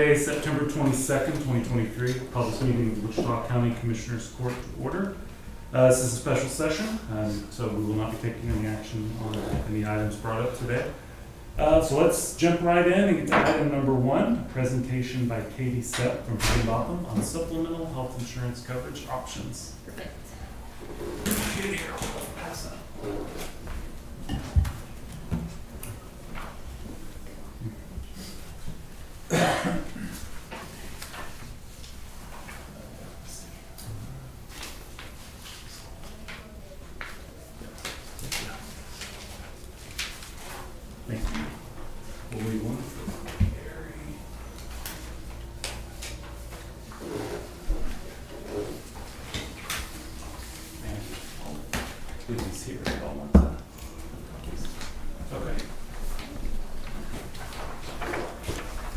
Friday, September 22nd, 2023, public meeting of the Wichita County Commissioner's Court to order. This is a special session, so we will not be taking any action on any items brought up today. So let's jump right in and get to item number 1, a presentation by Katie Sepp from Botham on supplemental health insurance coverage options. Perfect. Here, I'll pass that. Thank you. Will we want to carry? Man, I'll leave these here if y'all want to. Okay.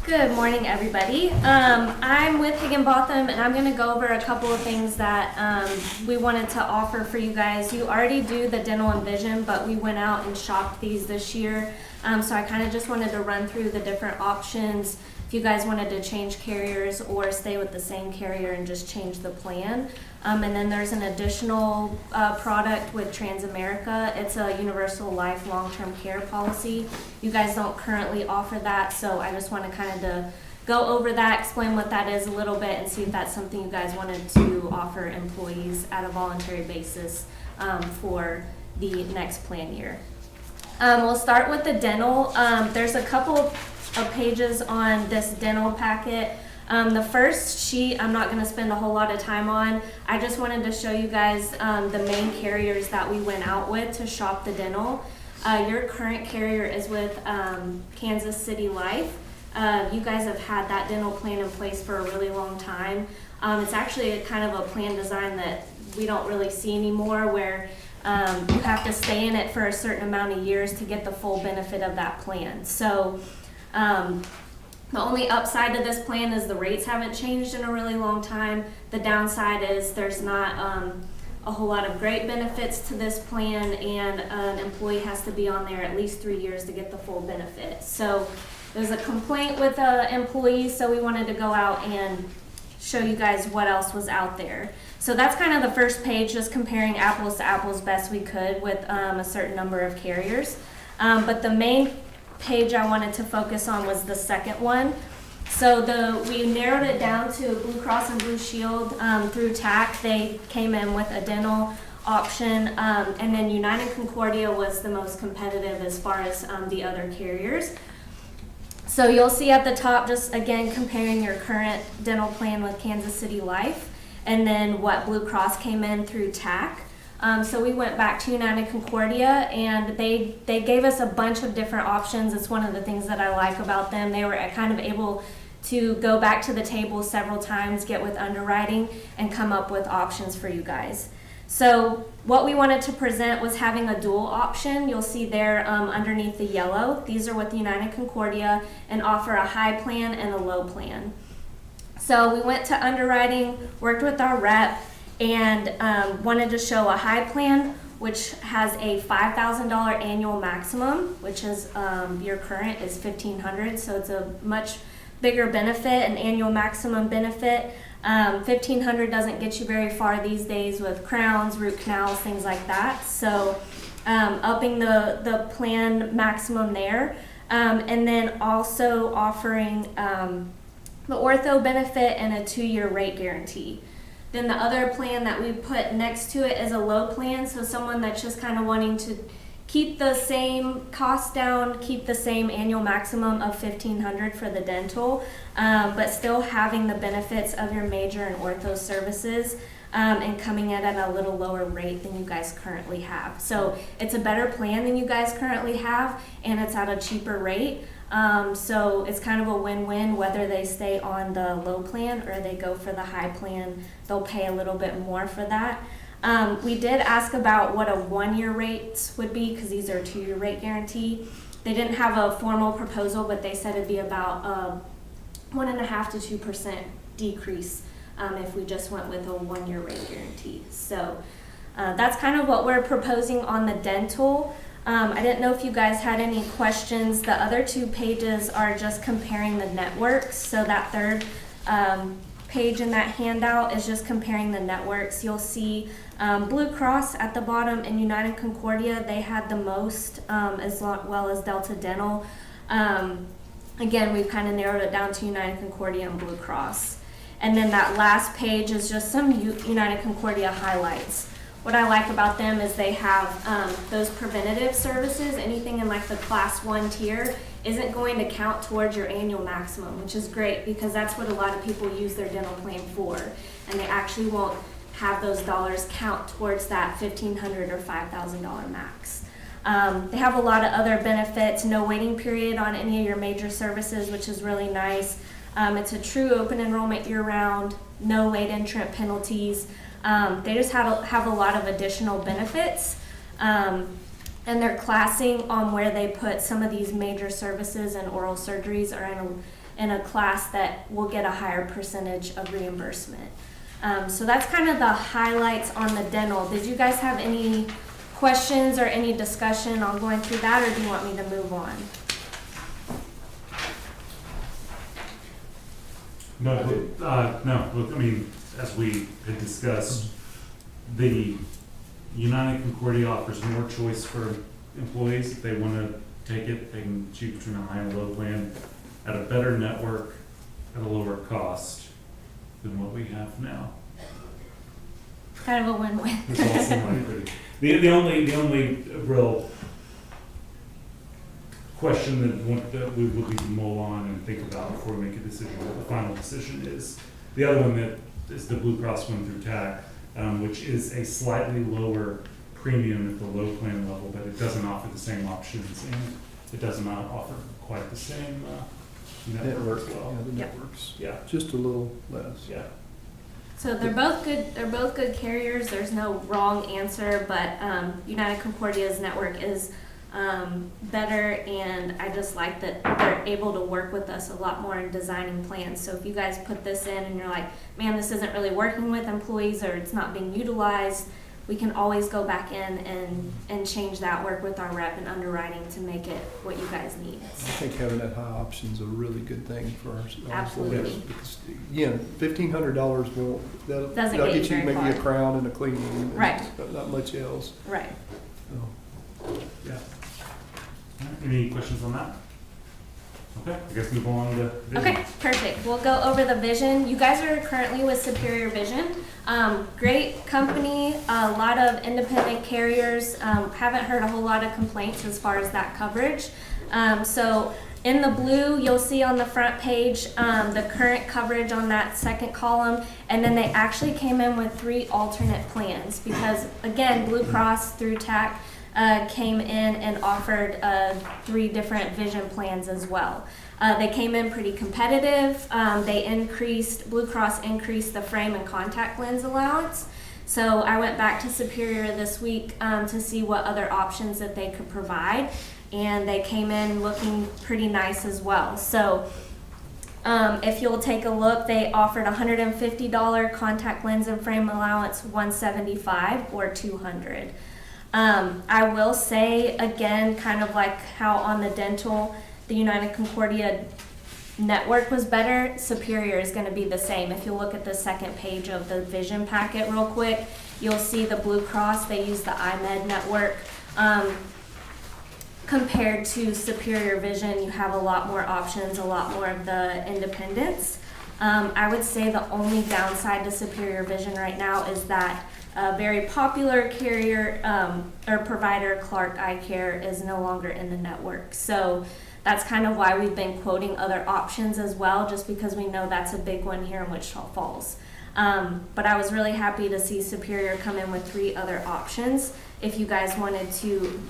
Good morning, everybody. I'm with Higginbotham, and I'm going to go over a couple of things that we wanted to offer for you guys. You already do the dental and vision, but we went out and shopped these this year. So I kind of just wanted to run through the different options if you guys wanted to change carriers or stay with the same carrier and just change the plan. And then there's an additional product with Transamerica. It's a universal life long-term care policy. You guys don't currently offer that, so I just want to kind of go over that, explain what that is a little bit, and see if that's something you guys wanted to offer employees at a voluntary basis for the next plan year. We'll start with the dental. There's a couple of pages on this dental packet. The first sheet I'm not going to spend a whole lot of time on. I just wanted to show you guys the main carriers that we went out with to shop the dental. Your current carrier is with Kansas City Life. You guys have had that dental plan in place for a really long time. It's actually a kind of a plan design that we don't really see anymore, where you have to stay in it for a certain amount of years to get the full benefit of that plan. So the only upside to this plan is the rates haven't changed in a really long time. The downside is there's not a whole lot of great benefits to this plan, and an employee has to be on there at least 3 years to get the full benefit. So there's a complaint with employees, so we wanted to go out and show you guys what else was out there. So that's kind of the first page, just comparing apples to apples best we could with a certain number of carriers. But the main page I wanted to focus on was the second one. So we narrowed it down to Blue Cross and Blue Shield through TAC. They came in with a dental option, and then United Concordia was the most competitive as far as the other carriers. So you'll see at the top, just again comparing your current dental plan with Kansas City Life, and then what Blue Cross came in through TAC. So we went back to United Concordia, and they gave us a bunch of different options. It's one of the things that I like about them. They were kind of able to go back to the table several times, get with underwriting, and come up with options for you guys. So what we wanted to present was having a dual option. You'll see there underneath the yellow. These are with the United Concordia and offer a high plan and a low plan. So we went to underwriting, worked with our rep, and wanted to show a high plan, which has a $5,000 annual maximum, which is your current is $1,500, so it's a much bigger benefit, an annual maximum benefit. $1,500 doesn't get you very far these days with crowns, root canals, things like that. So upping the plan maximum there, and then also offering the ortho benefit and a 2-year rate guarantee. Then the other plan that we put next to it is a low plan, so someone that's just kind of wanting to keep the same cost down, keep the same annual maximum of $1,500 for the dental, but still having the benefits of your major and ortho services, and coming in at a little lower rate than you guys currently have. So it's a better plan than you guys currently have, and it's at a cheaper rate. So it's kind of a win-win whether they stay on the low plan or they go for the high plan. They'll pay a little bit more for that. We did ask about what a 1-year rate would be, because these are a 2-year rate guarantee. They didn't have a formal proposal, but they said it'd be about 1.5% to 2% decrease if we just went with a 1-year rate guarantee. So that's kind of what we're proposing on the dental. I didn't know if you guys had any questions. The other 2 pages are just comparing the networks. So that third page in that handout is just comparing the networks. You'll see Blue Cross at the bottom and United Concordia, they had the most, as well as Delta Dental. Again, we've kind of narrowed it down to United Concordia and Blue Cross. And then that last page is just some United Concordia highlights. What I like about them is they have those preventative services. Anything in like the class 1 tier isn't going to count towards your annual maximum, which is great because that's what a lot of people use their dental plan for. And they actually won't have those dollars count towards that $1,500 or $5,000 max. They have a lot of other benefits, no waiting period on any of your major services, which is really nice. It's a true open enrollment year-round, no late entrant penalties. They just have a lot of additional benefits, and their classing on where they put some of these major services and oral surgeries are in a class that will get a higher percentage of reimbursement. So that's kind of the highlights on the dental. Did you guys have any questions or any discussion on going through that, or do you want me to move on? No, look, I mean, as we had discussed, the United Concordia offers more choice for employees. If they want to take it, they can choose between a high and low plan at a better network at a lower cost than what we have now. Kind of a win-win. It's all similar. The only real question that we would need to mull on and think about before we make a decision, what the final decision is. The other one that is the Blue Cross one through TAC, which is a slightly lower premium at the low plan level, but it doesn't offer the same options and it does not offer quite the same network as well. Yeah, the Yep. networks. Yeah, Just a little less. yeah. So they're both good. They're both good carriers. There's no wrong answer, but United Concordia's network is better, and I just like that they're able to work with us a lot more in designing plans. So if you guys put this in and you're like, man, this isn't really working with employees or it's not being utilized, we can always go back in and change that, work with our rep and underwriting to make it what you guys need. I think having that high option is a really good thing for our Absolutely. employees. Because, again, $1,500 won't, that'll Doesn't that'll get you get you very maybe a far. crown and a cleaning. and Right. Not much else. Right. So, Yeah. All right, any questions on that? Okay, I guess move on to vision. Okay, perfect. We'll go over the vision. You guys are currently with Superior Vision. Great company, a lot of independent carriers. Haven't heard a whole lot of complaints as far as that coverage. So in the blue, you'll see on the front page the current coverage on that second column, and then they actually came in with 3 alternate plans because, again, Blue Cross through TAC came in and offered 3 different vision plans as well. They came in pretty competitive. Blue Cross increased the frame and contact lens allowance. So I went back to Superior this week to see what other options that they could provide, and they came in looking pretty nice as well. So if you'll take a look, they offered $150 contact lens and frame allowance, $175 or $200. I will say, again, kind of like how on the dental, the United Concordia network was better, Superior is going to be the same. If you look at the second page of the vision packet real quick, you'll see the Blue Cross, they use the iMed network. Compared to Superior Vision, you have a lot more options, a lot more of the independence. I would say the only downside to Superior Vision right now is that a very popular carrier or provider, Clark Eye Care, is no longer in the network. So that's kind of why we've been quoting other options as well, just because we know that's a big one here in Wichita Falls. But I was really happy to see Superior come in with 3 other options. If you guys wanted to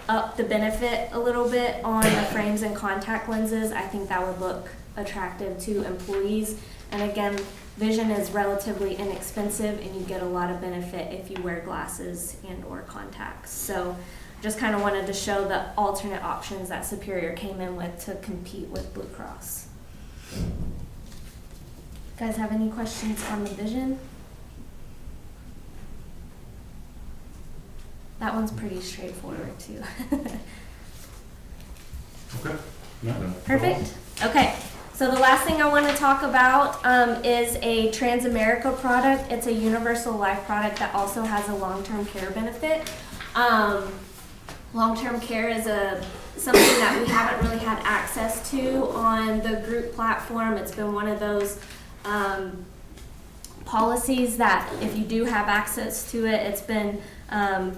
up the benefit a little bit on the frames and contact lenses, I think that would look attractive to employees. And again, vision is relatively inexpensive and you get a lot of benefit if you wear glasses and or contacts. So just kind of wanted to show the alternate options that Superior came in with to compete with Blue Cross. Guys have any questions on the vision? that one's pretty straightforward too. Okay. Yeah. Perfect. Okay. So the last thing I want to talk about is a Transamerica product. It's a universal life product that also has a long-term care benefit. Long-term care is something that we haven't really had access to on the group platform. It's been one of those policies that if you do have access to it, it's been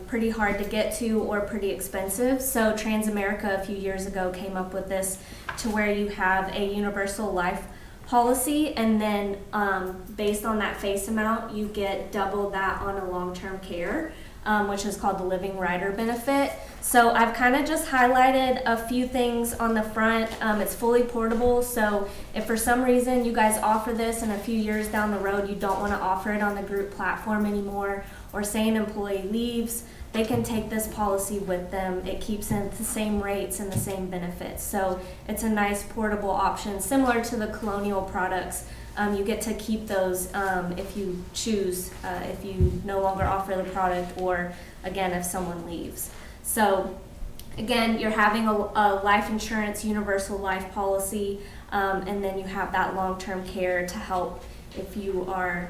pretty hard to get to or pretty expensive. So Transamerica a few years ago came up with this to where you have a universal life policy, and then based on that face amount, you get double that on a long-term care, which is called the living rider benefit. So I've kind of just highlighted a few things on the front. It's fully portable, so if for some reason you guys offer this and a few years down the road you don't want to offer it on the group platform anymore, or say an employee leaves, they can take this policy with them. It keeps in the same rates and the same benefits. So it's a nice portable option, similar to the Colonial products. You get to keep those if you choose, if you no longer offer the product, or again, if someone leaves. So again, you're having a life insurance universal life policy, and then you have that long-term care to help if you are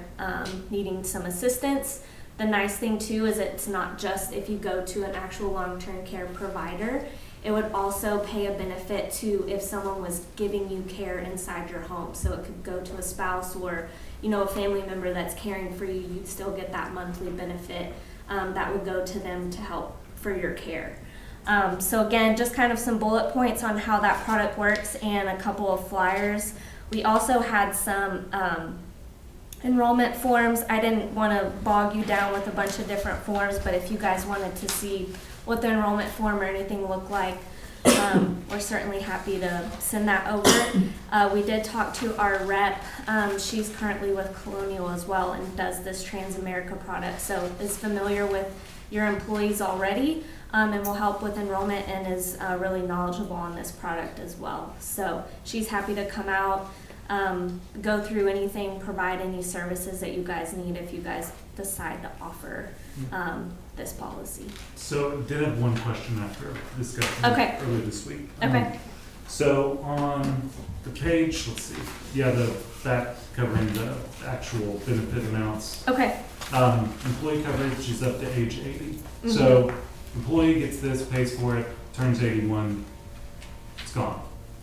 needing some assistance. The nice thing too is it's not just if you go to an actual long-term care provider. It would also pay a benefit to if someone was giving you care inside your home. So it could go to a spouse or, you know, a family member that's caring for you. You'd still get that monthly benefit that would go to them to help for your care. So again, just kind of some bullet points on how that product works and a couple of flyers. We also had some enrollment forms. I didn't want to bog you down with a bunch of different forms, but if you guys wanted to see what the enrollment form or anything looked like, we're certainly happy to send that over. We did talk to our rep. She's currently with Colonial as well and does this Transamerica product, so is familiar with your employees already, and will help with enrollment, and is really knowledgeable on this product as well. So she's happy to come out, go through anything, provide any services that you guys need if you guys decide to offer this policy. So I did have one question after discussion earlier this week. Okay. So on the page, let's see, yeah, that covering the actual benefit amounts. Okay. Employee coverage is up to age 80. Mm-hmm. So employee gets this, pays for it, turns 81, it's gone.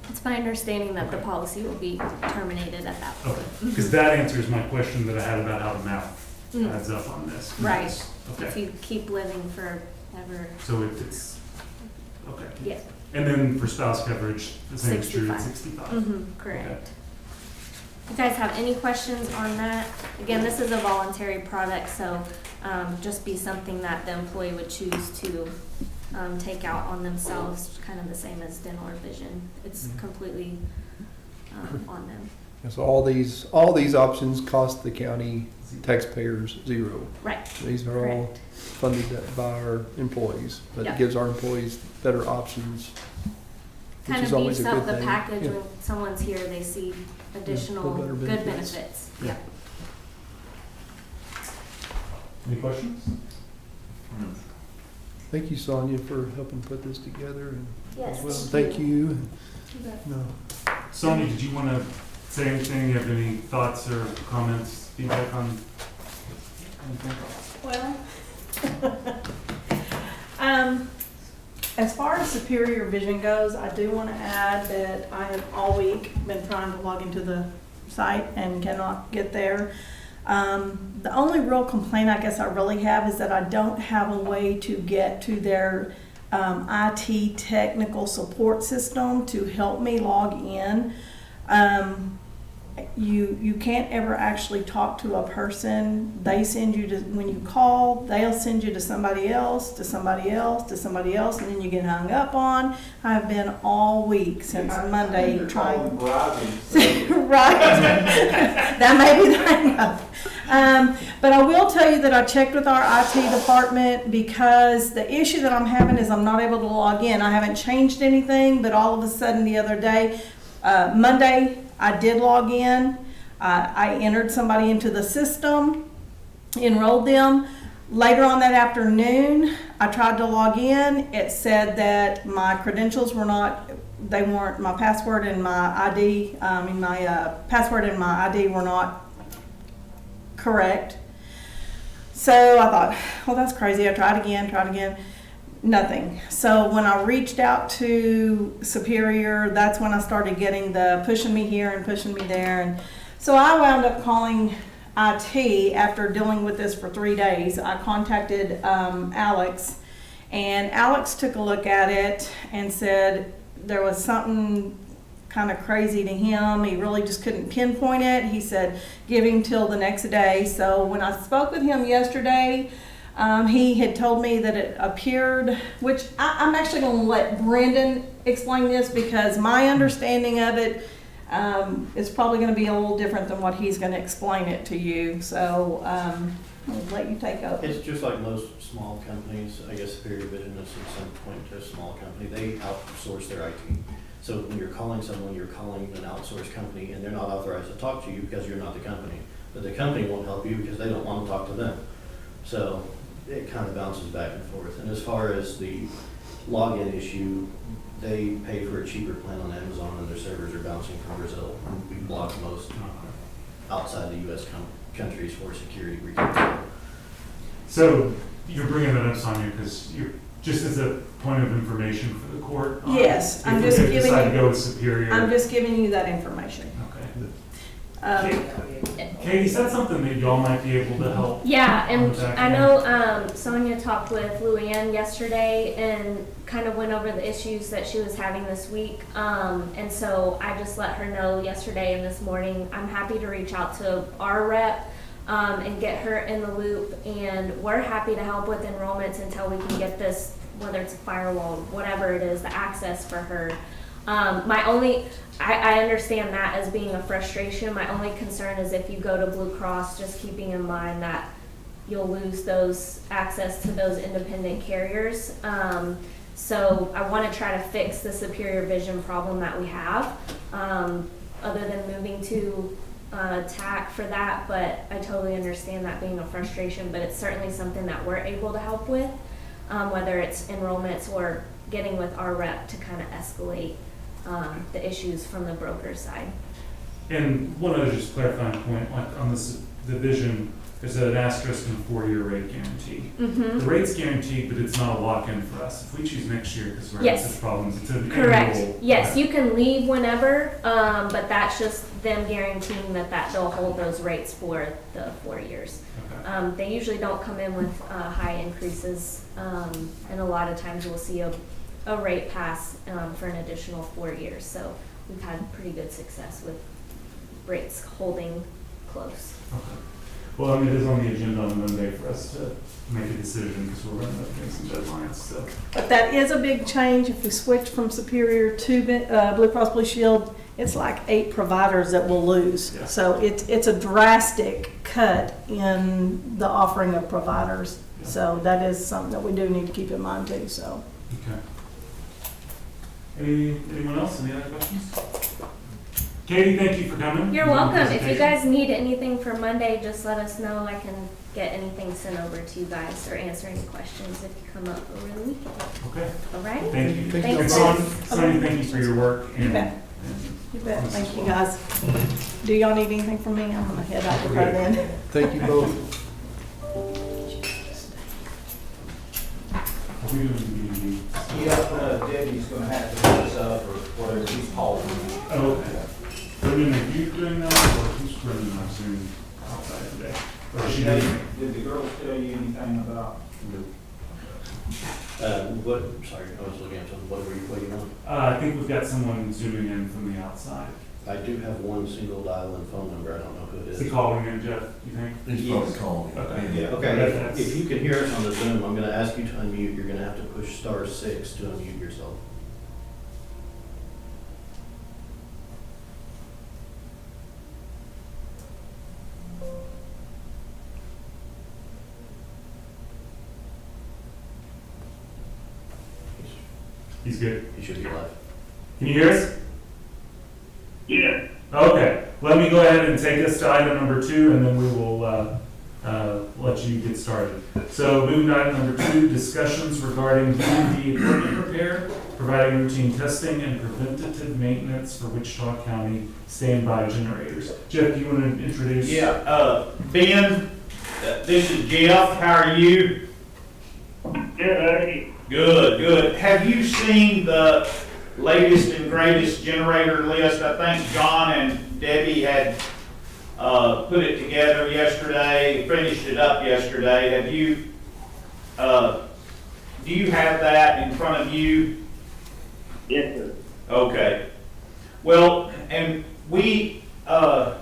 It's my understanding that the policy will be terminated at that point. Okay, because that answers my question that I had about how the math adds up on this. Right. Okay. If you keep living forever. So it's, okay. Yeah. And then for spouse coverage, the same is true at 65. Correct. Okay. If you guys have any questions on that, again, this is a voluntary product, so just be something that the employee would choose to take out on themselves, kind of the same as dental or vision. It's completely on them. And so all these options cost the county taxpayers zero. Right. These are all funded by our employees, but it gives our employees better options, which Kind is of always a beefs good up the thing. package Yeah. when someone's here, they see additional better good benefits. benefits. Yeah. Yeah. Any questions? Thank you, Sonia, for helping put this together. And Yes. as well, thank thank you. You bet. No. Sonia, did you want to say anything? You have any thoughts or comments, feedback on anything? Well, as far as Superior Vision goes, I do want to add that I have all week been trying to log into the site and cannot get there. The only real complaint I guess I really have is that I don't have a way to get to their IT technical support system to help me log in. You can't ever actually talk to a person. They send you to, when you call, they'll send you to somebody else, to somebody else, to somebody else, and then you get hung up on. I've been all week since Monday trying. Right. That may be the hang up. But I will tell you that I checked with our IT department, because the issue that I'm having is I'm not able to log in. I haven't changed anything, but all of a sudden the other day, Monday, I did log in. I entered somebody into the system, enrolled them. Later on that afternoon, I tried to log in. It said that my credentials were not, they weren't, my password and my ID, password and my ID were not correct. So I thought, well, that's crazy. I tried again, nothing. So when I reached out to Superior, that's when I started getting the pushing me here and pushing me there. And so I wound up calling IT after dealing with this for 3 days. I contacted Alex, and Alex took a look at it and said there was something kind of crazy to him. He really just couldn't pinpoint it. He said give him till the next day. So when I spoke with him yesterday, he had told me that it appeared, which I'm actually going to let Brendan explain this, because my understanding of it is probably going to be a little different than what he's going to explain it to you. So I'll let you take over. It's just like most small companies. I guess Superior Vision is at some point to a small company. They outsource their IT. So when you're calling someone, you're calling an outsourced company, and they're not authorized to talk to you because you're not the company. But the company won't help you because they don't want to talk to them. So it kind of bounces back and forth. And as far as the login issue, they pay for a cheaper plan on Amazon, and their servers are bouncing from Brazil. We block most outside the U.S. countries for security reasons. So you're bringing that up, Sonia, because you're, just as a point of information for the court. Yes, I'm just If we giving decide to you, go with Superior. I'm just giving you that information. Okay. Katie, is that something that y'all might be able to help? Yeah, and on the back I end? know Sonia talked with Luann yesterday and kind of went over the issues that she was having this week. And so I just let her know yesterday and this morning, I'm happy to reach out to our rep and get her in the loop. And we're happy to help with enrollments until we can get this, whether it's a firewall, whatever it is, the access for her. I understand that as being a frustration. My only concern is if you go to Blue Cross, just keeping in mind that you'll lose those access to those independent carriers. So I want to try to fix the Superior Vision problem that we have, other than moving to TAC for that. But I totally understand that being a frustration, but it's certainly something that we're able to help with, whether it's enrollments or getting with our rep to kind of escalate the issues from the broker side. And one other just clarifying point, like on this, the vision, there's an asterisk and a 4-year rate guarantee. Mm-hmm. The rate's guaranteed, but it's not a lock-in for us. If we choose next year because we're having Yes. such problems, it's an Correct. annual. Yes, you can leave whenever, but that's just them guaranteeing that they'll hold those rates for the 4 years. Okay. They usually don't come in with high increases, and a lot of times we'll see a rate pass for an additional 4 years. So we've had pretty good success with rates holding close. Okay. Well, I mean, it is on the agenda on Monday for us to make a decision because we're running up against some deadlines. So. But that is a big change. If we switch from Superior to Blue Cross Blue Shield, it's like 8 providers that we'll lose. Yeah. So it's a drastic cut in the offering of providers. Yeah. So that is something that we do need to keep in mind too. So. Okay. Anyone else? Any other questions? Katie, thank you for coming. You're for the welcome. If you presentation. guys need anything for Monday, just let us know. I can get anything sent over to you guys or answer any questions if you come up over the weekend. Okay. All right? Thank you. Thanks, And guys. Sonia, thank you for your work. You and- bet. and- You bet. Thank you guys. Do y'all need anything from me? I'm gonna head out with her then. Thank you both. Are we doing Yeah, Debbie's gonna have to put us up or whatever he's called. okay. Brendan, are you doing that or who's Brendan? I've seen outside today. Or is she doing it? Did the girls tell you anything about? Sorry, I was looking at something. What were you waiting on? I think we've got someone zooming in from the outside. I do have one single dial-in phone number. I don't know who it Is he is. calling in, Jeff, you think? He's probably calling you. Okay. Yeah, That- okay. that's- If you can hear us on the Zoom, I'm gonna ask you to unmute. You're gonna have to push *6 to unmute yourself. He's good. You should be live. Can you hear us? Yeah. Okay. Let me go ahead and take us to item number 2, and then we will let you get started. So moving on to number 2, discussions regarding D&D equipment repair, providing routine testing and preventative maintenance for Wichita County standby generators. Jeff, do you want to introduce? Yeah, Ben, this is Jeff. How are you? Good, Good, good. Have you seen the latest and greatest generator list? I think John and Debbie had put it together yesterday, finished it up yesterday. Have you, do you have that in front of you? yes, sir. Okay. Well, and we, Judge,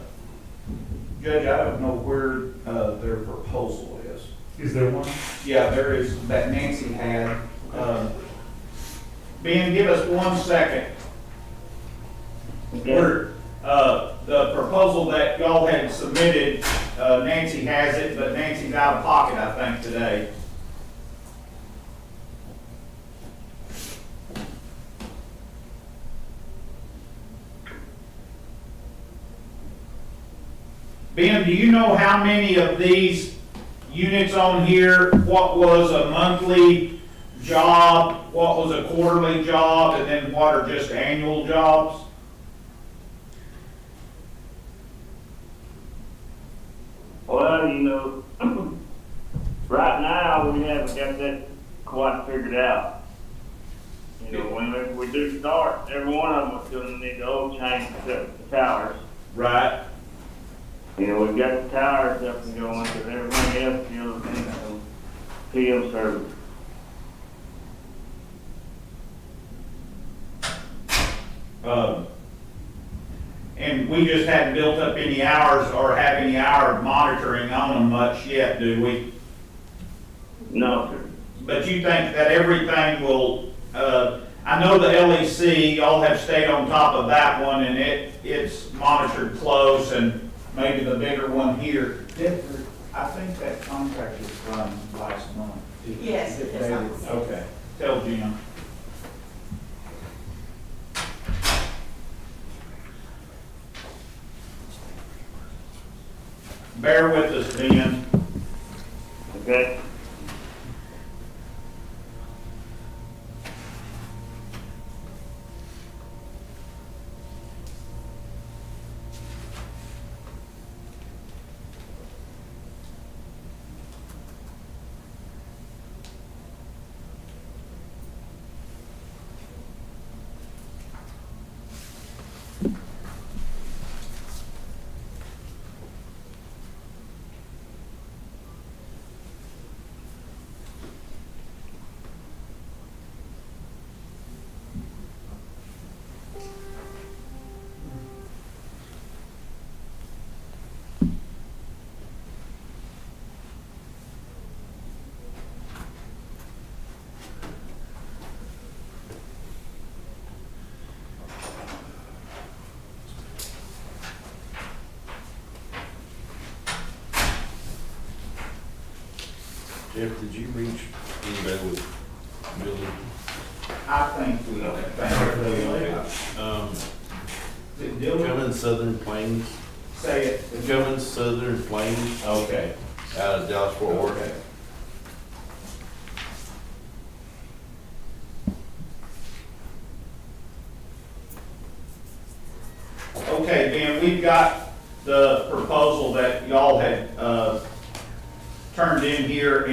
I don't know where their proposal is. Is there one? Yeah, there is, that Nancy had. Ben, give us 1 second. We're, the proposal that y'all had submitted, Nancy has it, but Nancy's out of pocket, I think, today. Ben, do you know how many of these units on here, what was a monthly job, what was a quarterly job, and then what are just annual jobs? Well, you know, right now, we haven't got that quite figured out. You know, when we do start, every one of them is gonna need the oil change except the towers. Right? You know, we've got the towers up and going, but everything else, you know, needs some PM service. And we just hadn't built up any hours or have any hour monitoring on them much yet, do we? No, sir. But you think that everything will, I know the LEC, y'all have stayed on top of that one, and it's monitored close, and maybe the bigger one here. Denver, I think that contract was run last month. Yes, Is it it's dated? not- Okay, tell Jim. Bear with us, Ben. Okay? Jeff, did you reach anybody with Billy? I think we Cummins Southern Plains, say it. Cummins Southern Plains, Okay. out of Dallas Fort Worth. Okay. Okay, Ben, we've got the proposal that y'all had, turned in here,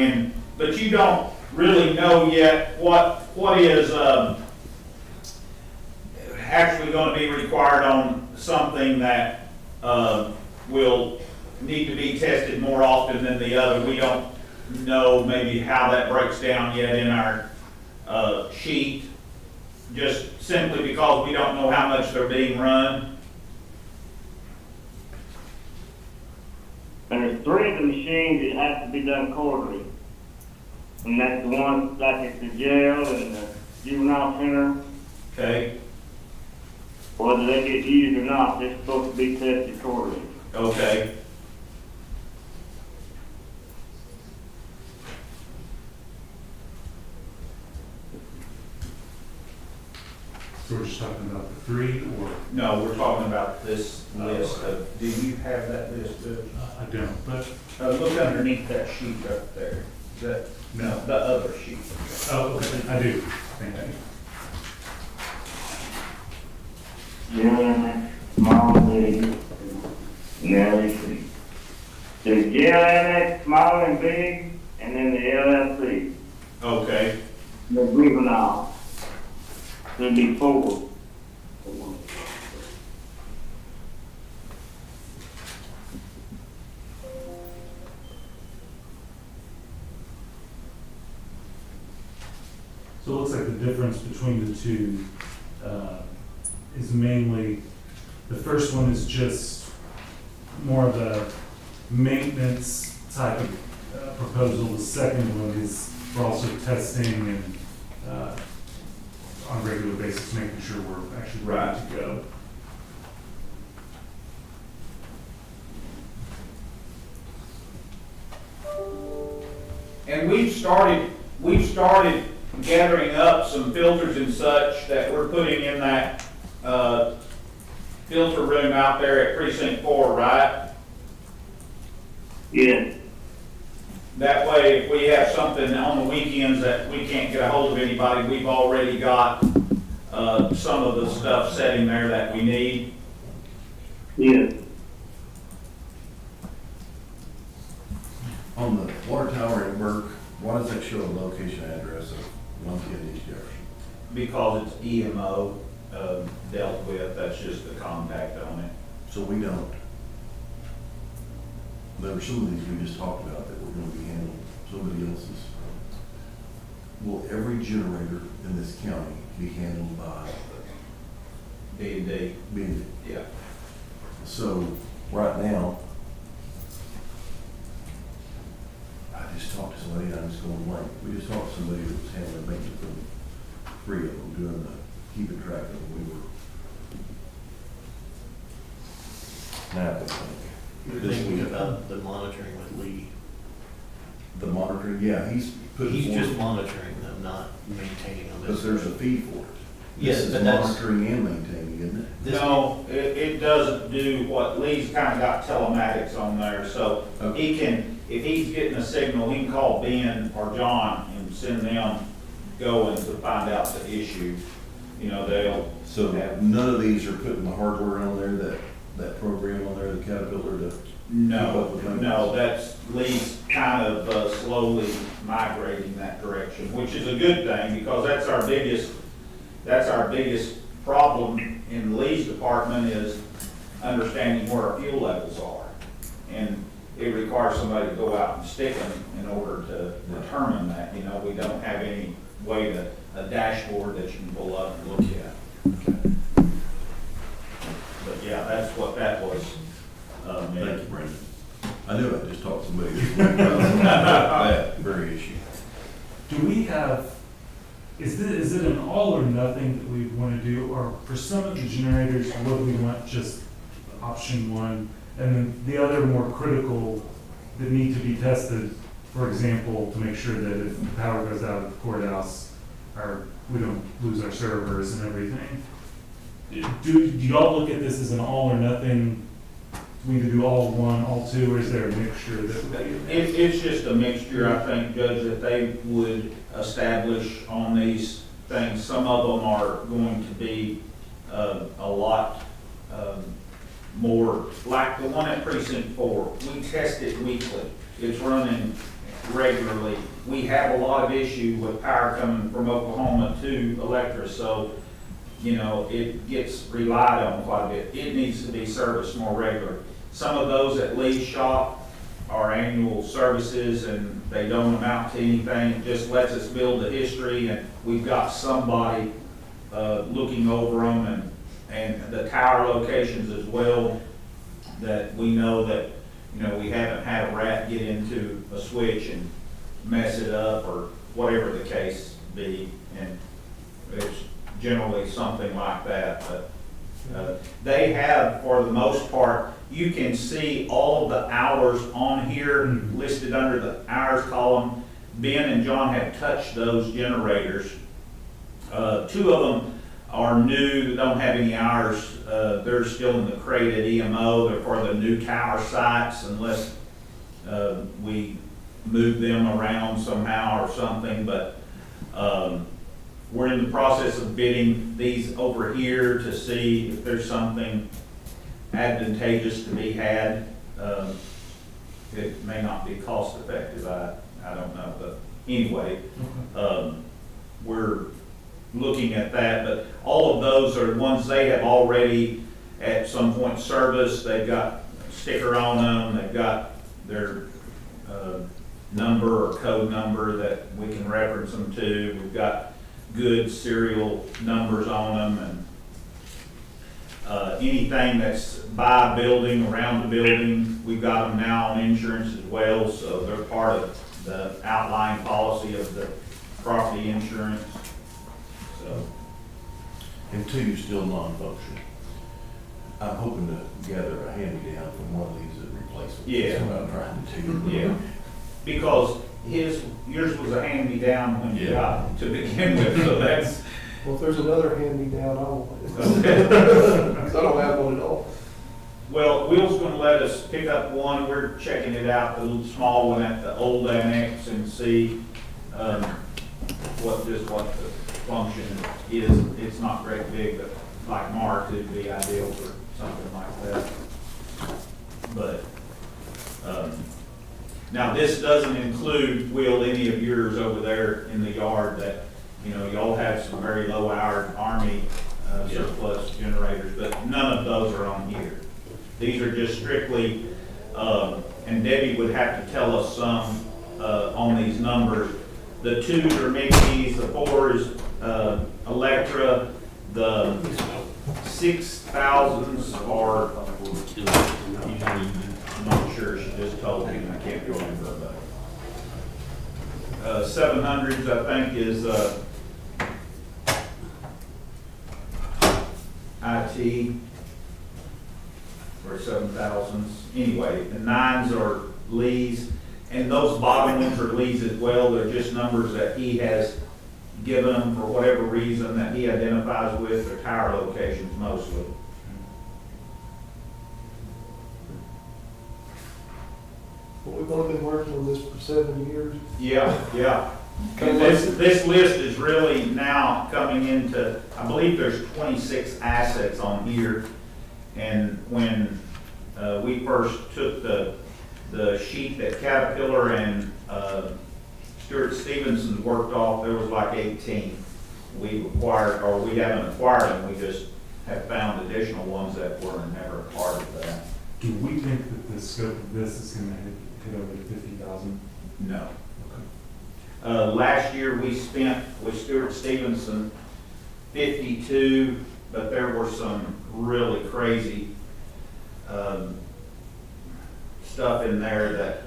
but you don't really know yet what is, actually gonna be required on something that, will need to be tested more often than the other. We don't know maybe how that breaks down yet in our, sheet, just simply because we don't know how much they're being run. There's 3 of the machines that have to be done quarterly. And that's the ones like at the jail and the juvenile center. Okay, Whether they get used or not, they're supposed to be tested quarterly. okay. So we're just just talking about the 3 or? No, we're talking about this list of, do you have that list, Judge? I don't, but, Look underneath that sheet up there. Is that, no, the other sheet. oh, okay, I do, thank you. Annex, small and big, and LLC. There's jail annex, small and big, and then the LLC, Okay, the juvenile. There'd be 4. So it looks like the difference between the two is mainly, the first one is just more of a maintenance type of proposal. The second one is we're also testing and on a regular basis, making sure we're actually ready to go. and we've started gathering up some filters and such that we're putting in that, filter room out there at precinct 4, right? Yeah, That way, if we have something on the weekends that we can't get a hold of anybody, we've already got, some of the stuff sitting there that we need. yeah. On the water tower at Burke, why does that show a location address of 110 East Jefferson? Because it's EMO, dealt with, that's just the contact on it. So we don't. There were some of these we just talked about that were gonna be handled somebody else's. Will every generator in this county be handled by D&D, being? yeah. So, right now, I just talked to somebody, and I'm just going blank. We just talked to somebody that was handling maintenance of 3 of them, doing the, keeping track of them. We were. Now, I think. You're This thinking week. about the monitoring with Lee. The monitoring, yeah, he's putting. He's just forward- monitoring them, not maintaining them. Because there's a fee for it. Yes, This is but that's- monitoring and maintaining, isn't it? This- No, it doesn't do what, Lee's kind of got telematics on there, so Okay. he can, if he's getting a signal, he can call Ben or John and send them going to find out the issue. You know, they'll So have, none of these are putting the hardware on there, that program on there, the Caterpillar to. no, that's, Lee's kind of slowly migrating that direction, which is a good thing, because that's our biggest problem in Lee's department is understanding where our fuel levels are. And it requires somebody to go out and stick them in order to determine that. You know, we don't have any way to, a dashboard that you can pull up and look at. But yeah, that's what that was. Thank you, Brandon. I knew I just talked to somebody this week about that very issue. Do we have, is it an all or nothing that we want to do, or for some of the generators, would we want just option 1, and then the other more critical that need to be tested, for example, to make sure that if the power goes out at the courthouse, we don't lose our servers and everything? Do y'all look at this as an all or nothing? We either do all 1, all 2, or is there a mixture that? It's just a mixture, I think, Judge, that they would establish on these things. Some of them are going to be a lot more, like the one at precinct 4. We test it weekly. It's running regularly. We have a lot of issue with power coming from Oklahoma to Electra, so, you know, it gets relied on quite a bit. It needs to be serviced more regular. Some of those at Lee's shop are annual services and they don't amount to anything. It just lets us build a history, and we've got somebody looking over them, and the tower locations as well, that we know that, you know, we haven't had a rat get into a switch and mess it up or whatever the case be. And it's generally something like that, but they have, for the most part, you can see all of the hours on here listed under the hours column. Ben and John have touched those generators. 2 of them are new, that don't have any hours, they're still in the crate at EMO. They're for the new tower sites unless we move them around somehow or something. But we're in the process of bidding these over here to see if there's something advantageous to be had. It may not be cost effective, I don't know, but anyway, we're looking at that. But all of those are ones they have already at some point serviced. They've got a sticker on them, they've got their number or code number that we can reference them to. We've got good serial numbers on them, and anything that's by a building, around the building, we've got them now on insurance as well, so they're part of the outline policy of the property insurance. So, And two, still non-functional. I'm hoping to gather a hand-me-down from one of these that replace them. Yeah. That's what I'm trying to do. yeah, because yours was a hand-me-down when you Yeah. got it to begin with, so that's, Well, if there's another hand-me-down, I want it. okay. 'Cause I don't have one at all. Well, Will's gonna let us pick up one. We're checking it out, the little small one at the old annex, and see what the function is. It's not very big, but like Mark, it'd be ideal for something like that. But now this doesn't include, Will, any of yours over there in the yard that, you know, y'all have some very low-hour Army surplus generators, but none of those are on here. These are just strictly, and Debbie would have to tell us some on these numbers. The 2s are Mickey's, the 4s Electra, the 6,000s are, I'm not sure, she just told me, and I can't remember, but 700s I think is IT. Or 7,000s. Anyway, the 9s are Lee's, and those bottom ones are Lee's as well. They're just numbers that he has given them for whatever reason that he identifies with. They're tower locations mostly. Well, we've only been working on this for 7 years. Yeah, yeah. And this list is really now coming into, I believe there's 26 assets on here. And when we first took the sheet that Caterpillar and Stuart Stevenson worked off, there was like 18. We acquired, or we haven't acquired them, we just have found additional ones that were never a part of that. Do we think that the scope of this is gonna hit over the 50,000? No. Last year we spent with Stuart Stevenson 52, but there were some really crazy stuff in there that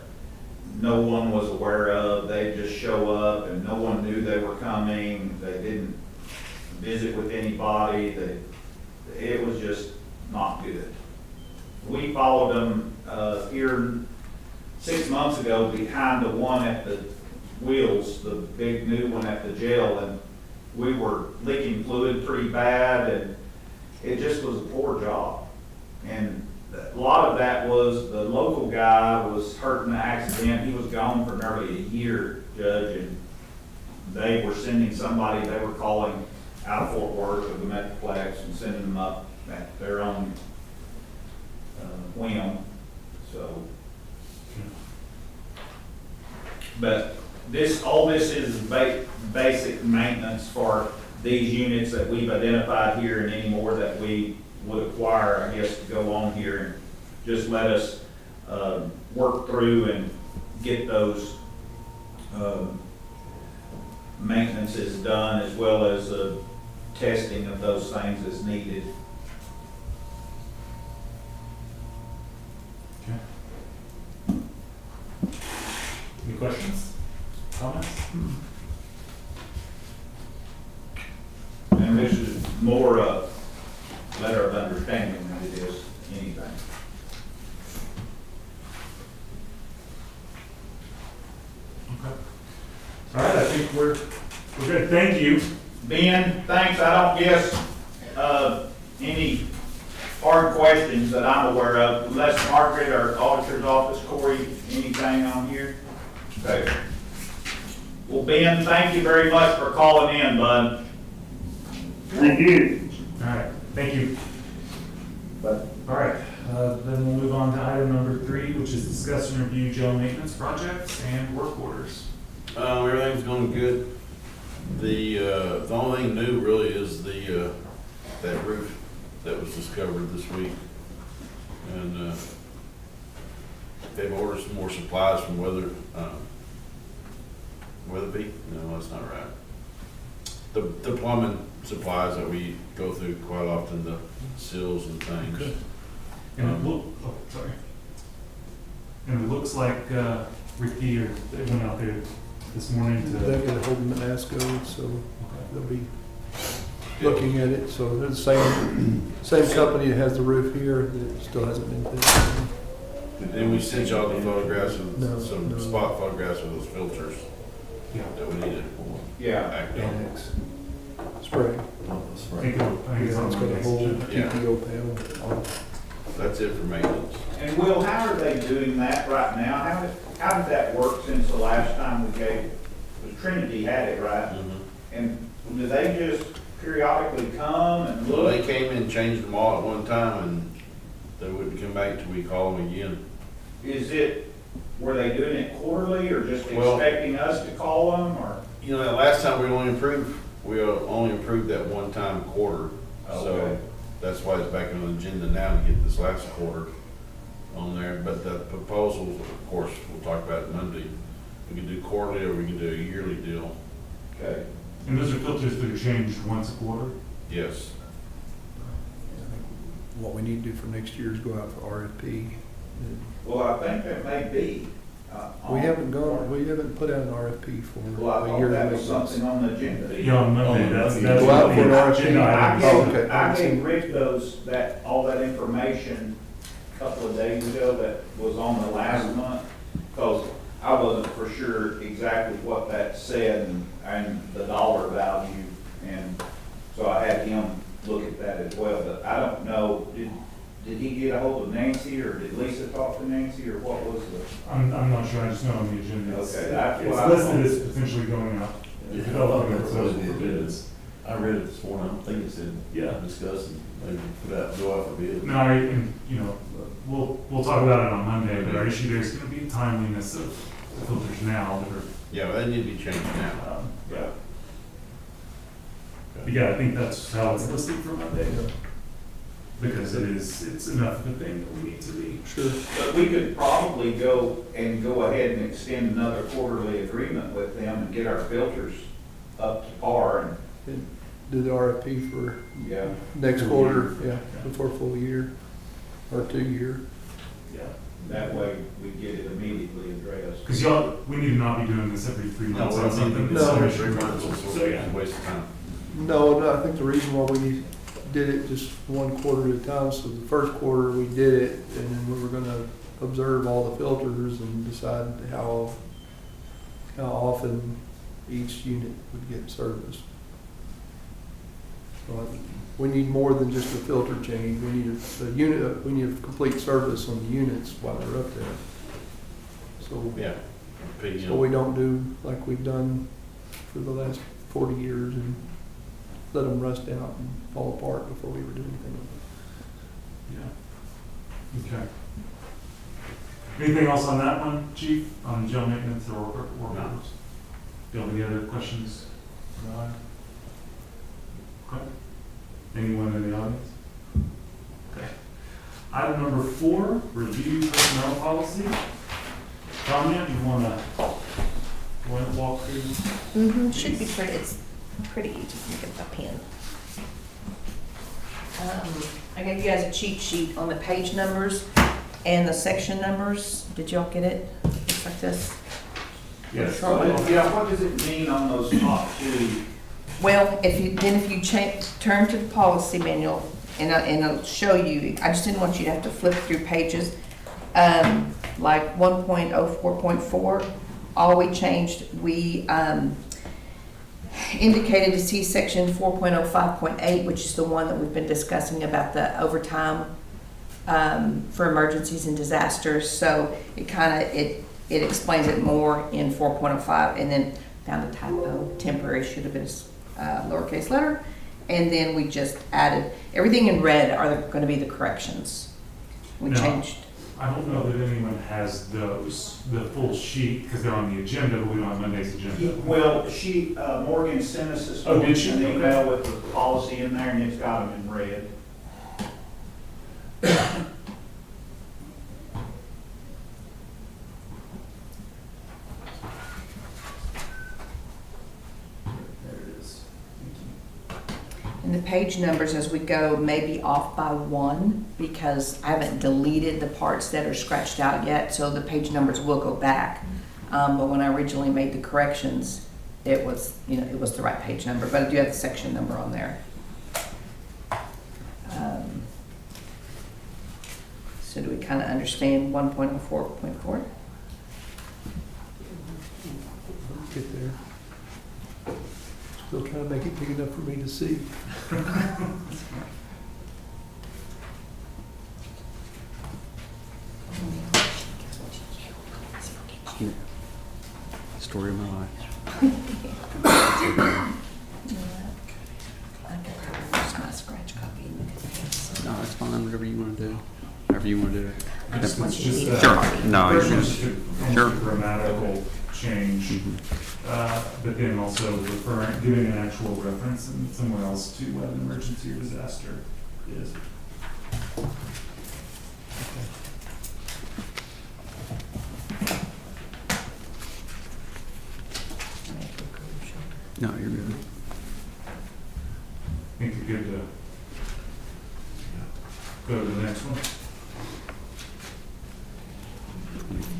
no one was aware of. They just show up and no one knew they were coming. They didn't visit with anybody. It was just not good. We followed them here 6 months ago behind the one at the wheels, the big new one at the jail, and we were leaking fluid pretty bad, and it just was a poor job. And a lot of that was the local guy was hurt in the accident. He was gone for nearly a year, Judge, and they were sending somebody, they were calling out of Fort Worth or the Metroplex and sending them up at their own whim. So, but all this is basic maintenance for these units that we've identified here, and any more that we would acquire, I guess, to go on here, and just let us work through and get those maintenances done, as well as testing of those things as needed. Okay. Any questions? Comments? And this is more a letter of understanding than it is anything. Okay. All right, I think we're good. Thank you. Ben, thanks. I don't guess any hard questions that I'm aware of, unless Margaret or auditor's office, Corey, anything on here? Okay. Well, Ben, thank you very much for calling in, bud. Thank you. All right, thank you. But All right, then we'll move on to item number 3, which is discuss and review jail maintenance projects and work orders. Everything's going good. The only thing new really is that roof that was discovered this week. And they've ordered some more supplies from Weatherby? No, that's not right. The plumbing supplies that we go through quite often, the seals and things. Okay. And and it looks like Ricky they went out there this morning to. They get a hold of the Passcode, so Okay. they'll be looking at it. So they're the same company that has the roof here that still hasn't been finished. And we sent y'all the photographs of No, some no. spot photographs of those filters Yeah. that we needed. yeah, Act on. Annex spray. I think it's on It's got a Monday's whole agenda. Yeah. TPO panel on it. That's it for maintenance. and Will, how are they doing that right now? How did that work since the last time we gave, because Trinity had it, right? And do they just periodically come and Well, they look? came in and changed them all at one time, and they wouldn't come back till we call them again. Were they doing it quarterly or just Well- expecting us to call them or? You know, that last time we only approved that one time a quarter. So Okay. that's why it's back on the agenda now to get this last quarter on there. But the proposals, of course, we'll talk about it Monday. We can do quarterly or we can do a yearly deal. Okay. And those are filters that are changed once a quarter? Yes. I think what we need to do for next year is go out for RFP. Well, I think that may be. We haven't put out an RFP for Well, I a thought year. that was something on the agenda. Yeah, on Monday, that's. Go out for an RFP. agenda item. Oh, okay. I gave Rick all that information a couple of days ago that was on the last month, because I wasn't for sure exactly what that said and the dollar value, and so I had him look at that as well, but I don't know, did he get a hold of Nancy, or did Lisa talk to Nancy, or what was the? I'm not sure, I just know on the agenda. Okay, that's It's what I listed thought. as potentially going out. Yeah, Developing a that's what proposal it for is. bids. I read it this morning, I think it said, Yeah. discuss and maybe go out for bid. No, and, we'll talk about it on Monday, but our issue there is gonna be timeliness of the filters now that are, Yeah, they need to be changed now. yeah. But yeah, I think that's how it's listed for Monday, because it's enough of a thing that we need to be. Sure. But we could probably go ahead and extend another quarterly agreement with them and get our filters up to par And do the RFP for and, yeah. next quarter, yeah, before full year or 2 year. Yeah. That way we get it immediately addressed. Because we need to not be doing this every 3 No, months we on don't something need that's No. to, so 3 months, So, so yeah. it's a waste of time. No, I think the reason why we did it just one quarter at a time, so the first quarter we did it, and then we were gonna observe all the filters and decide how often each unit would get serviced. So we need more than just a filter change, we need we need a complete service on the units while they're up there. So, Yeah. so we don't do like we've done for the last 40 years and let them rust out and fall apart before we ever do anything with Yeah. Okay. Anything else on that one, Chief, on jail maintenance or work orders? Do you have any other questions? No. Okay. Anyone in the audience? Okay. Item number 4, review personnel policy. Tanya, you wanna walk through? Should be pretty, it's pretty easy to get a pen. I gave you guys a cheat sheet on the page numbers and the section numbers. Did y'all get it? Looks like this. Yes. Yeah, what does it mean on those top 2? Well, if you turn to the policy manual and it'll show you, I just didn't want you to have to flip through pages. Like 1.04.4, all we changed, indicated to see section 4.05.8, which is the one that we've been discussing about the overtime for emergencies and disasters. So it explains it more in 4.05, and then found a typo. Temporary should have been lowercase letter. And then we just added, everything in red are going to be the corrections. We Now, changed. I don't know that anyone has those, the full sheet, because they're on the agenda, but we don't have Monday's agenda. Well, Morgan sent us this Oh, did she? an email with the policy in there, and it's got them in red. There it is. Thank you. And the page numbers as we go may be off by 1 because I haven't deleted the parts that are scratched out yet, so the page numbers will go back. But when I originally made the corrections, it was the right page number, but I do have the section number on there. So do we kind of understand 1.04.4? Get there. Still trying to make it big enough for me to see. Story of my life. My scratch copy. No, it's fine, whatever you want to do. However you want to do it. I just want you to It's see. just, Sure. No, you're good. Sure. Sure. Grammatical change, Mhm. but then also giving an actual reference and somewhere else to what an emergency or disaster is. No, you're good. I think you're good to go to the next one.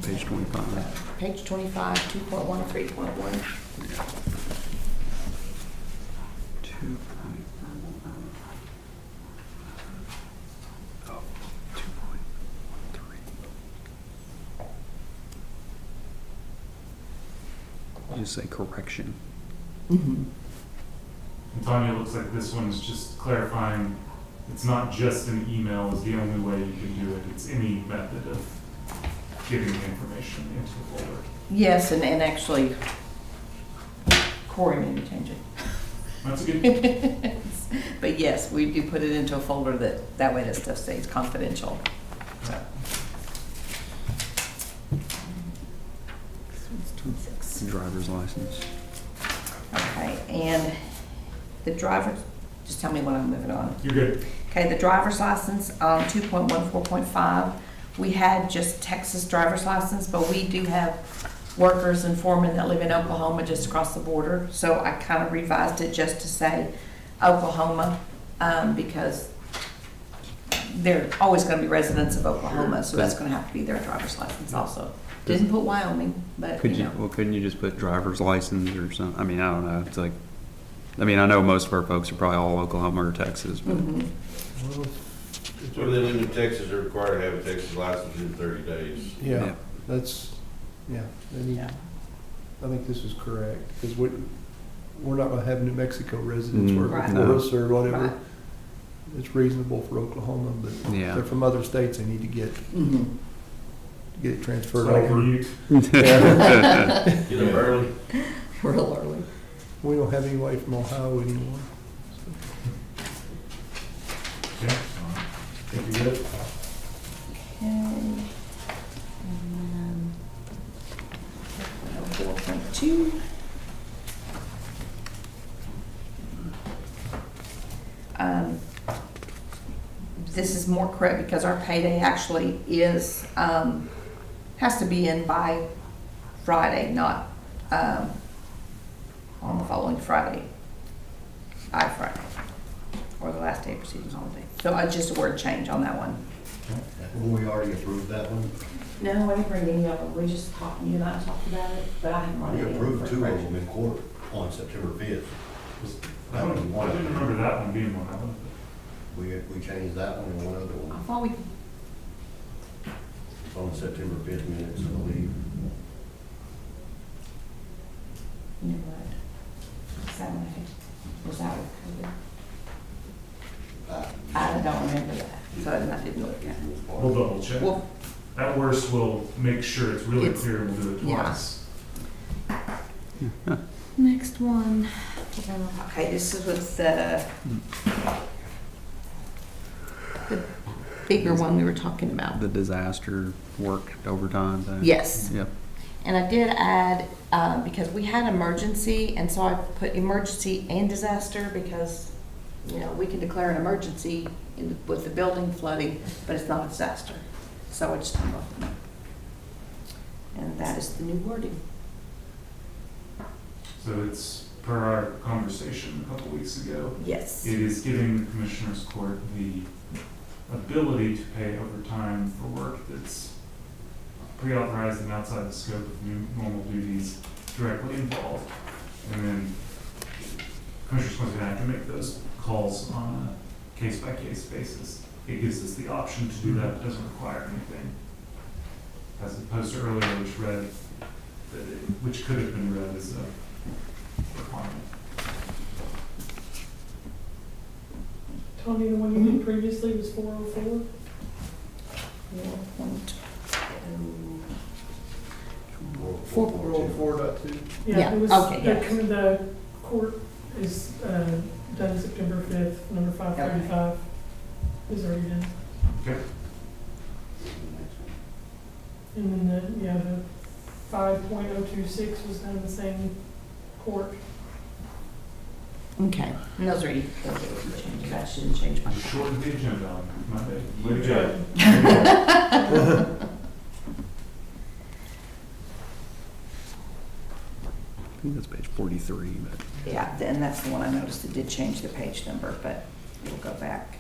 Page 25. Page 25, 2.1, 3.1. 2. Oh, 2.13. You say correction. Mm-hmm. And Tanya, it looks like this one's just clarifying, it's not just an email is the only way you can do it, it's any method of getting the information into the folder. Yes, and actually, Corey made me change it. That's good. But yes, we do put it into a folder that way that stuff stays confidential. So. This one's 26. Driver's license. Okay, and the driver, just tell me when I'm moving on. You're good. Okay, the driver's license, 2.14.5, we had just Texas driver's license, but we do have workers and foremen that live in Oklahoma just across the border. So I kind of revised it just to say Oklahoma, because they're always going to be residents of Oklahoma, so that's going to have to be their driver's license also. Didn't put Wyoming, but Could you you, know. well, couldn't you just put driver's license or something? I mean, I don't know. It's like, I mean, I know most of our folks are probably all Oklahoma or Texas, but Mhm. Well, So they live in Texas, they're required to have a Texas license in 30 days. yeah, that's, yeah, they need, Yeah. I think this is correct, because we're not gonna have New Mexico residents work Right. for us or Right. whatever. It's reasonable for Oklahoma, but if yeah. they're from other states, they need to get Mhm. it transferred Like a over. commute. Get up early. Real early. We don't have anybody from Ohio anymore. Okay. Think you're good? Okay. And then 4.2. This is more correct because our payday actually is, has to be in by Friday, not on the following Friday, by Friday, or the last day of proceeding holiday. So just a word change on that one. We already approved that one. No, I didn't bring any of them, we just talked, you and I talked about it, but I haven't run We any of them approved for two of correction. them in court on September 5th. I didn't remember that one being one of them. We changed that one and one other I one thought we, on September 5th minutes, I believe. never mind. Seven. check. Well, At worst, we'll make sure it's really It's- clear and we'll do it yeah. twice. next one. Okay, this is with the bigger one we were talking about. The disaster work overtime thing. Yes. Yep. And I did add, because we had emergency, and so I put emergency and disaster because, you know, we can declare an emergency with the building flooding, but it's not a disaster. So I just hung off them. And that is the new wording. So it's per our conversation a couple weeks ago. Yes. It is giving the Commissioners Court the ability to pay overtime for work that's pre-authorized and outside the scope of normal duties directly involved. And then Commissioners Court's gonna have to make those calls on a case-by-case basis. It gives us the option to do that, it doesn't require anything. As opposed to earlier, which could have been read as a requirement. Tony, the one you did previously was 404? 4.2. Yeah, It was, okay, yeah. the court is done September 5th, number 535 is already done. Okay. And then the 5.026 was done in the same court. Okay. And those are easy changes. I shouldn't change my. Shorten the agenda on Monday. Way to go. I think that's page 43, but. Yeah, and that's the one I noticed. It did change the page number, but we'll go back.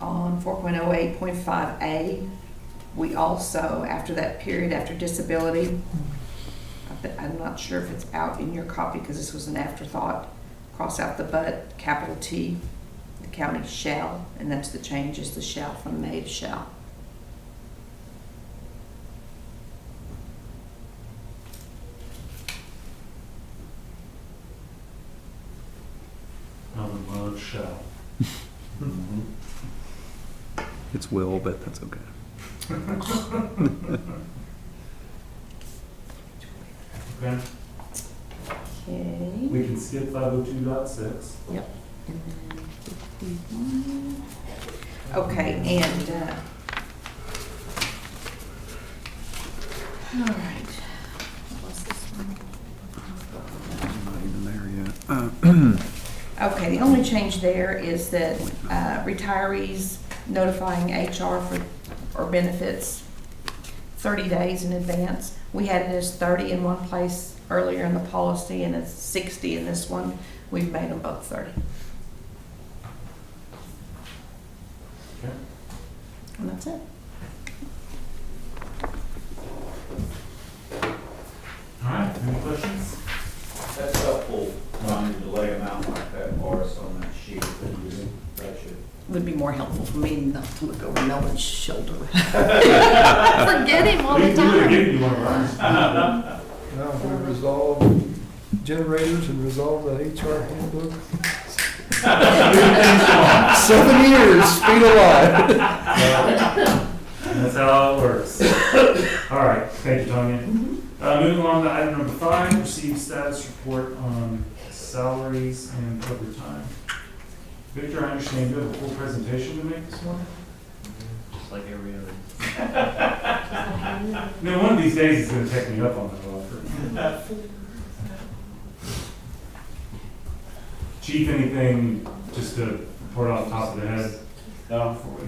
On 4.08.5A, we also, after that period, after disability, I'm not sure if it's out in your copy because this was an afterthought, cross out the but, capital T, the county shall, and that's the change, is the shall from may to shall. I would love shall. It's will, but that's okay. Okay, Okay. we can skip 502.6. Yep. And then 51. Okay, and, all right. What was this one? I'm not even there yet. Okay, the only change there is that retirees notifying HR or benefits 30 days in advance. We had it as 30 in one place earlier in the policy, and it's 60 in this one. We've made them both 30. Okay. And that's it. All right, any questions? That's helpful, trying to lay them out like that for us on that sheet that you, that should. It would be more helpful for me not to look over no one's shoulder. Forget him all the We would have time. given you one of ours. Now, we resolve generators and resolve the HR handbook. 7 years, speed of life. That's how it works. All right, thank you, Tanya. Moving on to item number 5, receive status report on salaries and overtime. Victor, I understand you have a full presentation to make this morning? Just like every other. No, one of these days he's gonna take me up on that offer. Chief, anything just to report off the top of the head? No. Before we-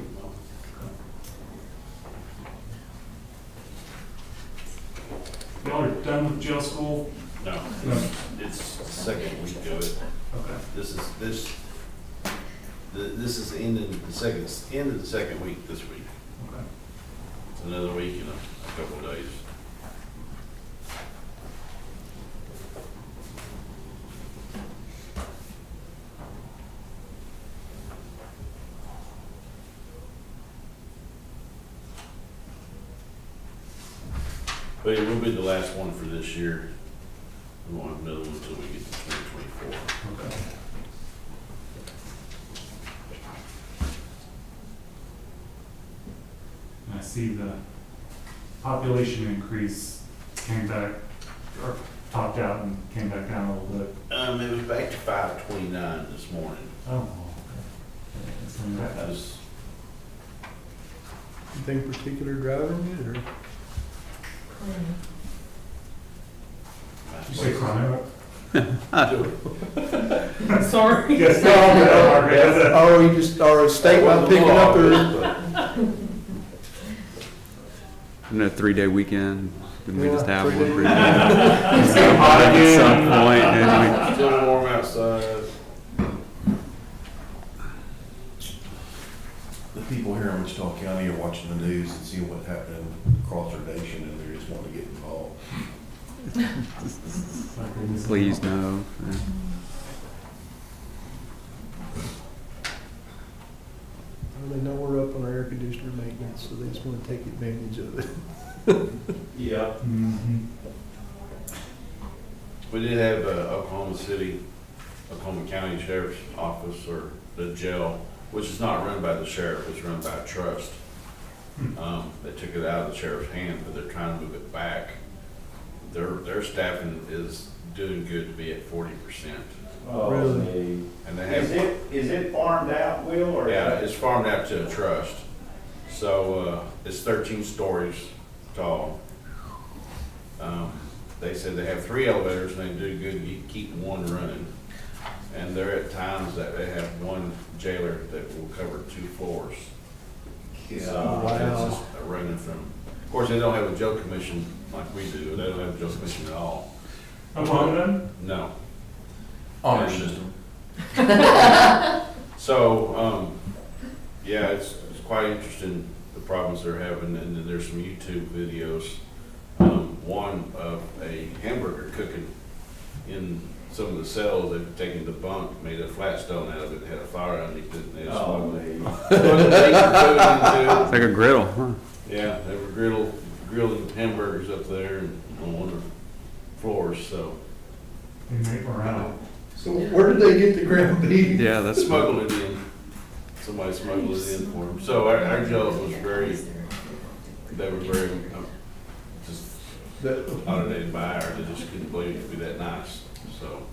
Y'all are done with jail school? No, No. it's second week of it. Okay. This is end of the second week this week. Okay. It's another week in a couple of days. But it will be the last one for this year. We won't have another one until we get to 2024. Okay. see the population increase came back, or topped out and came back down a little bit. It was back to 529 this morning. Oh, okay. It's coming back. That was, Anything particular driving it, or? You say crime? Sorry. Yes, no, Margaret. Oh, you just, or a state not picking up their, In a 3-day weekend, didn't we Yeah, just have one? 3 days. At some point, didn't still warm outside. The people here in Wichita County are watching the news and seeing what's happening across our nation, and they just want to get involved. we? Please, no. Yeah. Well, they know we're up on our air conditioner maintenance, so they just want to take advantage of it. Yeah. Mm-hmm. We did have Oklahoma County Sheriff's Office, or the jail, which is not run by the sheriff, it's run by a trust. They took it out of the sheriff's hand, but they're trying to move it back. Their staffing is doing good to be at 40%. Oh, Really? And they have, is it farmed out, Will, or? yeah, it's farmed out to a trust. So, it's 13 stories tall. They said they have 3 elevators and they do good to keep one running. And there are at times that they have one jailer that will cover 2 floors. So Wow. it's just running from, of course, they don't have a jail commission like we do. They don't have a jail commission at all. Among them? No. Honor system. So, yeah, it's quite interesting, the problems they're having, and then there's some YouTube videos. One of a hamburger cooking in some of the cells. They've taken the bunk, made a flat stone out of it, had a fire underneath it, and they just Oh, smoked man. It's like a griddle, huh? Yeah, they were grilling hamburgers up there and on one of the floors, so. They make morale. So where did they get the ground beef? Yeah, that's Smuggled it in. Somebody smuggled it in for them. So our jail was they were very, just automated by ours. They just couldn't believe it could be that nice, so.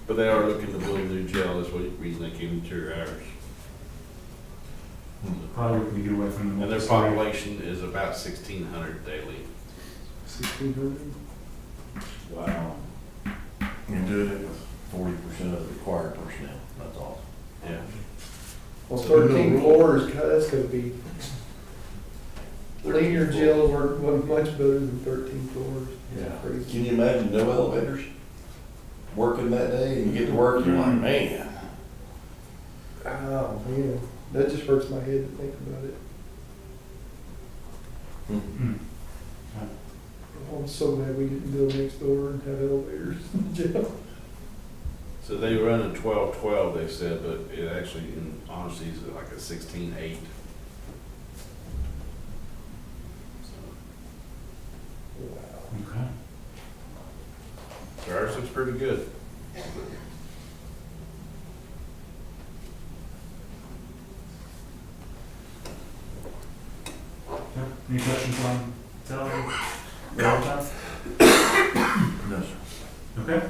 But they are looking to build a new jail. That's the reason they came to ours. Probably we can get away from them. And their population is about 1,600 daily. 1,600? Wow. You're doing it with 40% of the required personnel. That's awesome. Yeah. Well, 13 floors, God, that's gonna be, linear jail work much better than 13 floors. Yeah. Crazy. Can you imagine no elevators? Working that day and you get to work, you're like, man. Oh, man, that just hurts my head to think about it. Mm. I'm so glad we didn't build next door and have elevators in the jail. So they run a 12-12, they said, but it actually, in honesty, is like a 16-8. Wow. Okay. So ours looks pretty good. Okay. Any questions on salary? Overtime? No, sir. Okay.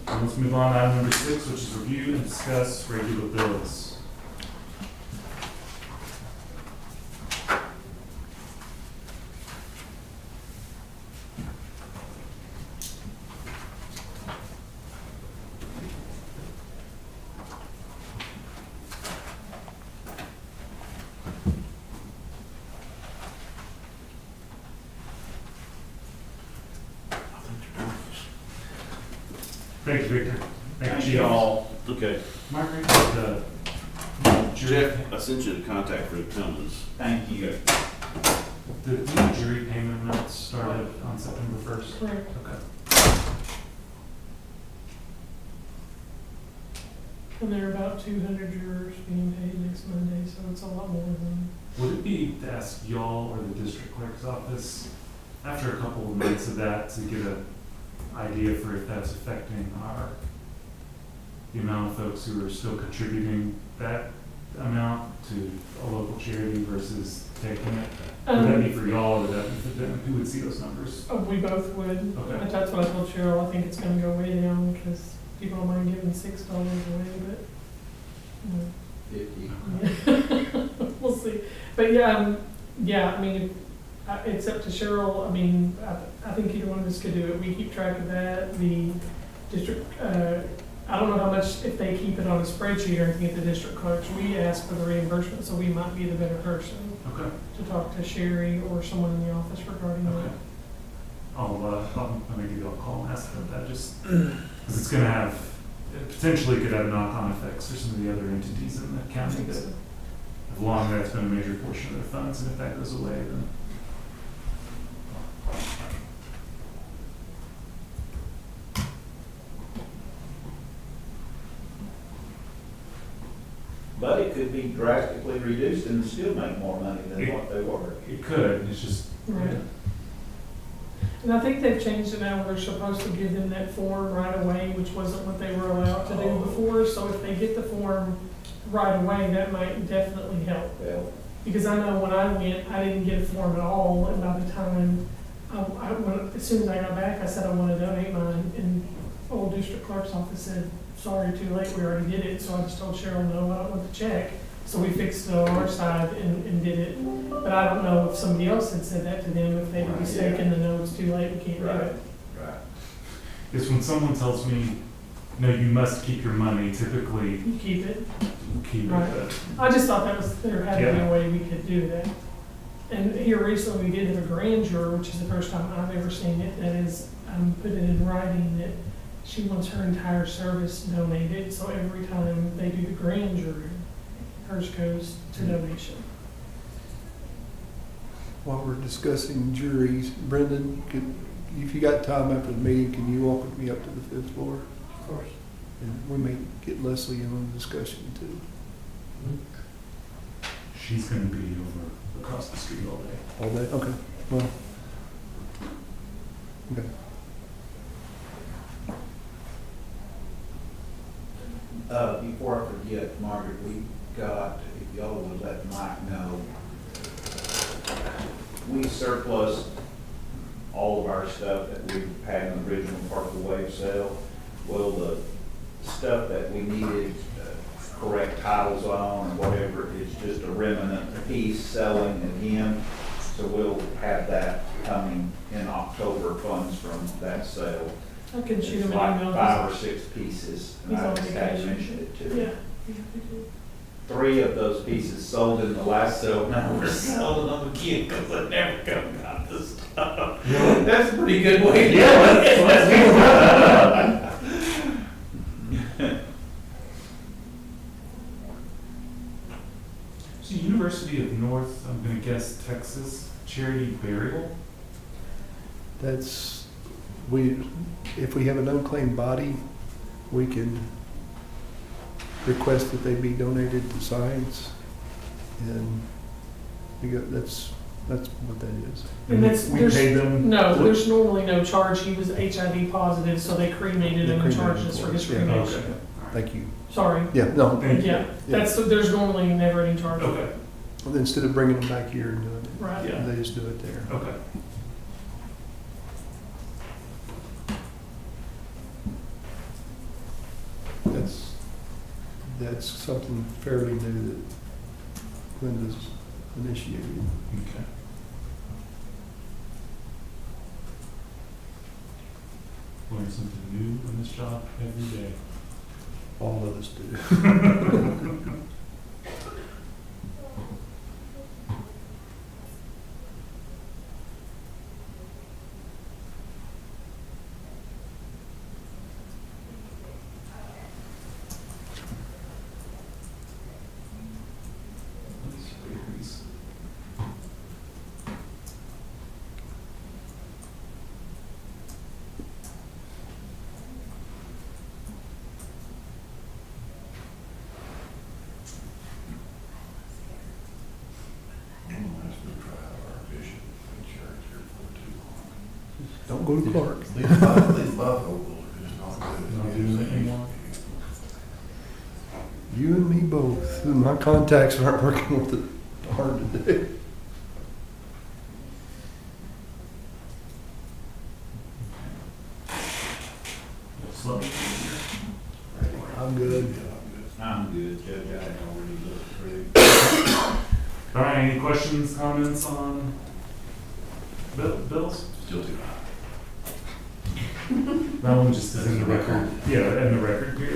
Let's move on to item number 6, which is review and discuss regular bills. Thank you, Victor. Thank you, Chief. y'all. Okay. Margaret, Jeff, I sent you the contact for the Cummins. Thank you. the jury payment amounts started on September 1st? Correct. Okay. And there are about 200 jurors being paid next Monday, so it's a lot more than. Would it be to ask y'all or the district clerk's office, after a couple of months of that, to get an idea for if that's affecting the amount of folks who are still contributing that amount? to a local charity versus taking it? Would that be for y'all, or would that be for them? Who would see those numbers? We both would. Okay. That's what I told Cheryl. I think it's gonna go way down because people don't mind giving $6 away, but, we'll see. But yeah, I mean, it's up to Cheryl. I mean, I think either one of us could do it. We keep track of that. The district, I don't know how much, if they keep it on a spreadsheet or anything at the district clerks. We ask for the reimbursement, so we might be the better person Okay. to talk to Sherry or someone in the office regarding Okay. that. I'll maybe I'll call and ask about that, just because it's gonna have, it potentially could have knock-on effects for some of the other entities in the county that have long, that's been a major portion of their funds, and if that goes away, then. But it could be drastically reduced and still make more money than what they were. It could, it's just. Right. And I think they've changed it now where they're supposed to give them that form right away, which wasn't what they were allowed to do before. So if they get the form right away, that might definitely help. Well, Because I know when I went, I didn't get a form at all, and by the time, as soon as I got back, I said I want to donate mine, and old district clerk's office said, sorry, too late, we already did it, so I just told Cheryl, no, I don't want the check. So we fixed it on our side and did it, but I don't know if somebody else had said that to them, if they were mistaken, the no, it's too late, we can't do it. right. It's when someone tells me, no, you must keep your money, typically You keep it. keep it. Right. but- I just thought that was, there had to be Yeah. a way we could do that. And here recently, we did have a grand juror, which is the first time I've ever seen it, that is, put it in writing that she wants her entire service donated, so every time they do the grand jury, hers goes to donation. While we're discussing juries, Brendan, if you got time after the meeting, can you walk with me up to the 5th floor? Of course. And we may get Leslie in on the discussion too. She's gonna be over across the street all day. All day? Okay, well. Okay. Before I forget, Margaret, we got, if y'all would let Mike know, we surplused all of our stuff that we had in the original Parkway Wave sale. Well, the stuff that we needed correct titles on and whatever is just a remnant piece selling again. So we'll have that coming in October, funds from that sale. I can shoot It's him like an email. 5 or 6 pieces, and He's I on just had to vacation. mention it to him. Yeah. 3 of those pieces sold in the last sale, now we're selling them again because I never come got this stuff. That's a pretty good way to do it. So University of North, I'm gonna guess Texas, charity burial? That's, if we have an unclaimed body, we can request that they be donated to science. And that's what that is. And that's, We there's, paid them. no, there's normally no charge. He was HIV positive, so they cremated him and charged us for his Yeah, cremation. Okay. Thank you. Sorry. Yeah, no, Thank you. Yeah, that's, there's normally never any charge. Okay, instead of bringing them back here and doing it, Right. Yeah. they just do it there. okay. That's something fairly new that Linda's initiated. Okay. Learn something new on this job every day. All of us do. These berries. I'm gonna have to try out our vision insurance here for too long. Don't go to Clark. These bifocals are just not good. Not doing it anymore. You and me both. My contacts aren't working with it hard to do. Just let me I'm good. I'm good, Judge, I had already looked through. All right, any questions, comments on bills? Still too high. That one just is in the record, yeah, in the record period.